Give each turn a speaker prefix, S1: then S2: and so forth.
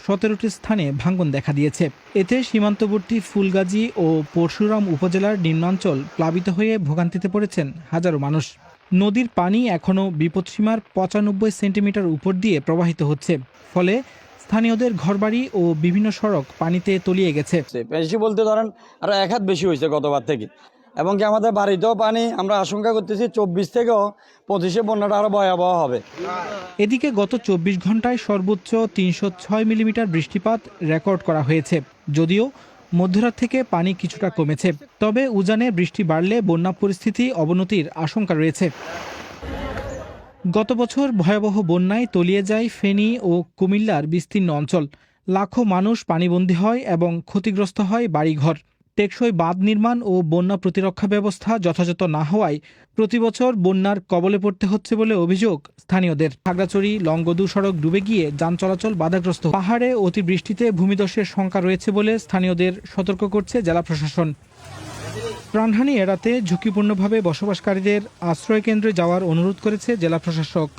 S1: 17টি স্থানে ভাঙন দেখা দিয়েছে। এতে সীমান্তবর্তী ফুলগাজী ও পরশুরাম উপজেলার নিম্নাঞ্চল প্লাবিত হয়ে ভোগান্তিতে পড়েছেন হাজারো মানুষ। নদীর পানি এখনও বিপদসীমার 95 সেন্টিমিটার উপর দিয়ে প্রবাহিত হচ্ছে, ফলে স্থানীয়দের ঘরবাড়ি ও বিভিন্ন সড়ক পানিতে তলিয়ে গেছে।
S2: বেশি বলতে ধরেন আরো 1 হাত বেশি হয়েছে গতবার থেকে, এবং কি আমাদের বাড়িতেও পানি, আমরা আশঙ্কা করতেছি 24 থেকেও 25-এ বন্যাটা আরো ভয়াবহ হবে।
S1: এদিকে গত 24 ঘন্টায় সর্বোচ্চ 306 মিলিমিটার বৃষ্টিপাত রেকর্ড করা হয়েছে। যদিও মধ্যরাত থেকে পানি কিছুটা কমেছে, তবে উজানে বৃষ্টি বাড়লে বন্যা পরিস্থিতি অবনতির আশঙ্কা রয়েছে। গত বছর ভয়াবহ বন্যায় তলিয়ে যায় ফেনী ও কুমিল্লার বিস্তীর্ণ অঞ্চল। লাখো মানুষ পানিবন্দী হয় এবং ক্ষতিগ্রস্ত হয় বাড়িঘর। টেকসই বাঁধ নির্মাণ ও বন্যা প্রতিরক্ষা ব্যবস্থা যথাযথ না হওয়ায় প্রতিবছর বন্যার কবলে পড়তে হচ্ছে বলে অভিযোগ স্থানীয়দের। খাগড়াছড়ি লংগদু সড়ক ডুবে গিয়ে যান চলাচল বাধাগ্রস্ত। পাহাড়ে অতিবৃষ্টিতে ভূমিধসের শঙ্কা রয়েছে বলে স্থানীয়দের সতর্ক করছে জেলা প্রশাসন। প্রাণহানি এড়াতে ঝুঁকিপূর্ণভাবে বসবাসকারীদের আশ্রয়কেন্দ্রে যাওয়ার অনুরোধ করেছে জেলা প্রশাসক।